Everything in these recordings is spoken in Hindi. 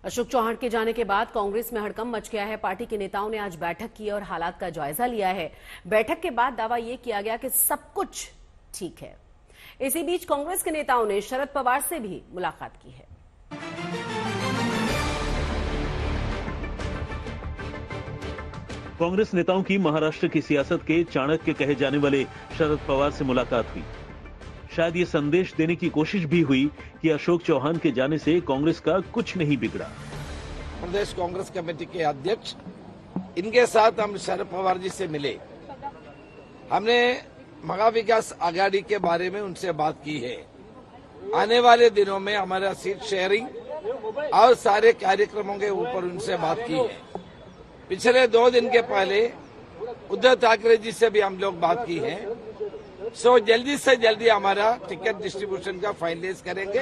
अशोक चौहान के जाने के बाद कांग्रेस में हड़कंप मच गया है। पार्टी के नेताओं ने आज बैठक की और हालात का जायजा लिया है। बैठक के बाद दावा यह किया गया कि सब कुछ ठीक है। इसी बीच कांग्रेस के नेताओं ने शरद पवार से भी मुलाकात की है। कांग्रेस नेताओं की महाराष्ट्र की सियासत के चाणक्य कहे जाने वाले शरद पवार से मुलाकात हुई। शायद ये संदेश देने की कोशिश भी हुई कि अशोक चौहान के जाने से कांग्रेस का कुछ नहीं बिगड़ा। प्रदेश कांग्रेस कमेटी के अध्यक्ष, इनके साथ हम शरद पवार जी से मिले। हमने महाविकास आघाड़ी के बारे में उनसे बात की है। आने वाले दिनों में हमारा सीट शेयरिंग और सारे कार्यक्रमों के ऊपर उनसे बात की है। पिछले 2 दिन के पहले उद्धव ठाकरे जी से भी हम लोग बात की है। सो जल्दी से जल्दी हमारा टिकट डिस्ट्रीब्यूशन का फाइनलाइज करेंगे।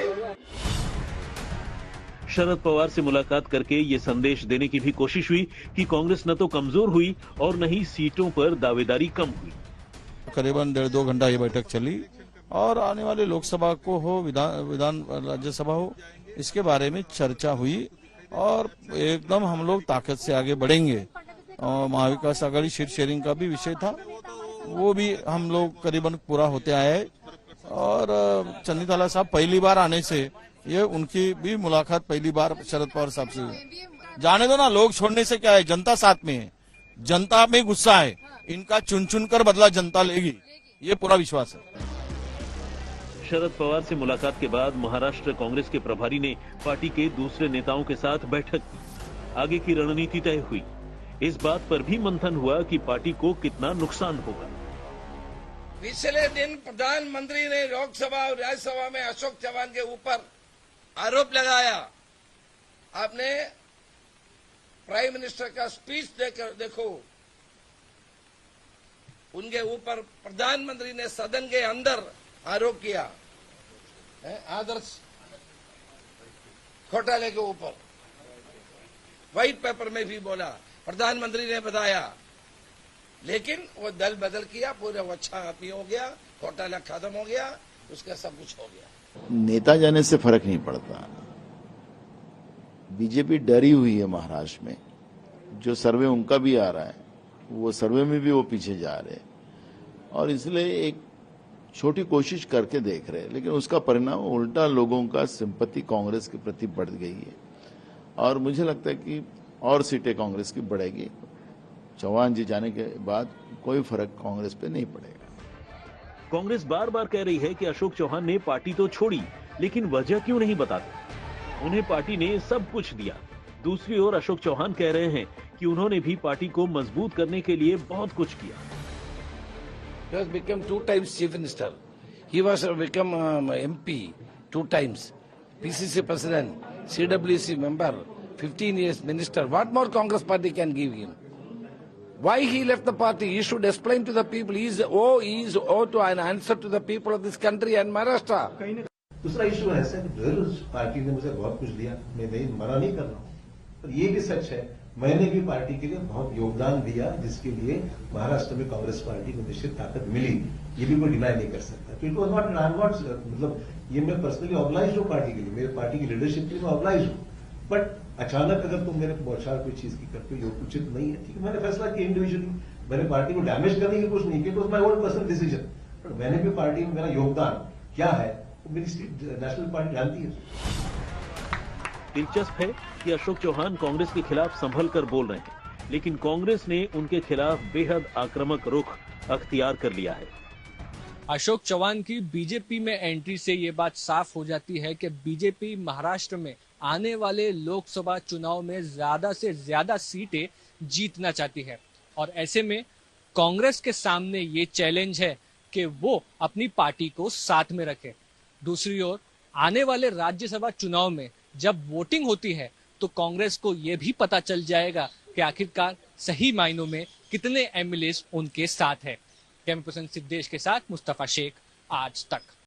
शरद पवार से मुलाकात करके ये संदेश देने की भी कोशिश हुई कि कांग्रेस न तो कमजोर हुई और न ही सीटों पर दावेदारी कम हुई। करीबन 1.5-2 घंटा ये बैठक चली और आने वाले लोकसभा को हो, विधान राज्यसभा हो, इसके बारे में चर्चा हुई और एकदम हम लोग ताकत से आगे बढ़ेंगे। और महाविकास आघाड़ी सीट शेयरिंग का भी विषय था, वो भी हम लोग करीबन पूरा होते आए हैं। और चन्नी ताला साहब पहली बार आने से ये उनकी भी मुलाकात पहली बार शरद पवार साहब से हुई। जाने दो ना, लोग छोड़ने से क्या है, जनता साथ में है, जनता में गुस्सा है, इनका चुन चुन कर बदला जनता लेगी, ये पूरा विश्वास है। शरद पवार से मुलाकात के बाद महाराष्ट्र कांग्रेस के प्रभारी ने पार्टी के दूसरे नेताओं के साथ बैठक की। आगे की रणनीति तय हुई। इस बात पर भी मंथन हुआ कि पार्टी को कितना नुकसान होगा। पिछले दिन प्रधानमंत्री ने लोकसभा और राज्यसभा में अशोक चौहान के ऊपर आरोप लगाया। आपने प्राइम मिनिस्टर का स्पीच देखो, उनके ऊपर प्रधानमंत्री ने सदन के अंदर आरोप किया आदर्श घोटाले के ऊपर। व्हाइट पेपर में भी बोला, प्रधानमंत्री ने बताया, लेकिन वो दल बदल किया, पूरा अच्छा आदमी हो गया, घोटाला खत्म हो गया, उसका सब कुछ हो गया। नेता जाने से फर्क नहीं पड़ता। बीजेपी डरी हुई है महाराष्ट्र में। जो सर्वे उनका भी आ रहा है, वो सर्वे में भी वो पीछे जा रहे हैं और इसलिए एक छोटी कोशिश करके देख रहे हैं, लेकिन उसका परिणाम उल्टा लोगों का सिंपैथी कांग्रेस के प्रति बढ़ गई है और मुझे लगता है कि और सीटें कांग्रेस की बढ़ेगी। चौहान जी जाने के बाद कोई फर्क कांग्रेस पे नहीं पड़ेगा। कांग्रेस बार बार कह रही है कि अशोक चौहान ने पार्टी तो छोड़ी, लेकिन वजह क्यों नहीं बताते। उन्हें पार्टी ने सब कुछ दिया। दूसरी ओर अशोक चौहान कह रहे हैं कि उन्होंने भी पार्टी को मजबूत करने के लिए बहुत कुछ किया। He has become 2 times chief minister. He was become MP 2 times, PCC president, CWC member, 15 years minister. What more Congress party can give him? Why he left the party? He should explain to the people. He is owed to an answer to the people of this country and Maharashtra. दूसरा इशू ऐसा है कि जरूर पार्टी ने मुझे बहुत कुछ दिया, मैं मना नहीं कर रहा हूँ, पर ये भी सच है मैंने भी पार्टी के लिए बहुत योगदान दिया, जिसके लिए महाराष्ट्र में कांग्रेस पार्टी को निश्चित ताकत मिली, ये भी कोई डिनाई नहीं कर सकता। इट वाज नॉट मतलब ये मैं पर्सनली ऑब्लाइज हूँ पार्टी के लिए, मेरे पार्टी की लीडरशिप के लिए मैं ऑब्लाइज हूँ, बट अचानक अगर तुम मेरे बौछार कोई चीज की करते हो, ये उचित नहीं है। ठीक है, मैंने फैसला किया इंडिविजुअली, मैंने पार्टी को डैमेज करने की कोशिश नहीं की, it was my own personal decision, but मैंने भी पार्टी में मेरा योगदान क्या है वो मेरी नेशनल पार्टी जानती है। दिलचस्प है कि अशोक चौहान कांग्रेस के खिलाफ संभल कर बोल रहे हैं, लेकिन कांग्रेस ने उनके खिलाफ बेहद आक्रामक रुख अख्तियार कर लिया है। अशोक चौहान की बीजेपी में एंट्री से ये बात साफ हो जाती है कि बीजेपी महाराष्ट्र में आने वाले लोकसभा चुनाव में ज्यादा से ज्यादा सीटें जीतना चाहती है और ऐसे में कांग्रेस के सामने ये चैलेंज है कि वो अपनी पार्टी को साथ में रखे। दूसरी ओर आने वाले राज्यसभा चुनाव में जब वोटिंग होती है तो कांग्रेस को यह भी पता चल जाएगा कि आखिरकार सही मायनों में कितने एमएलए उनके साथ है। कैमरा पर्सन सिद्धेश के साथ मुस्तफा शेख, आज तक।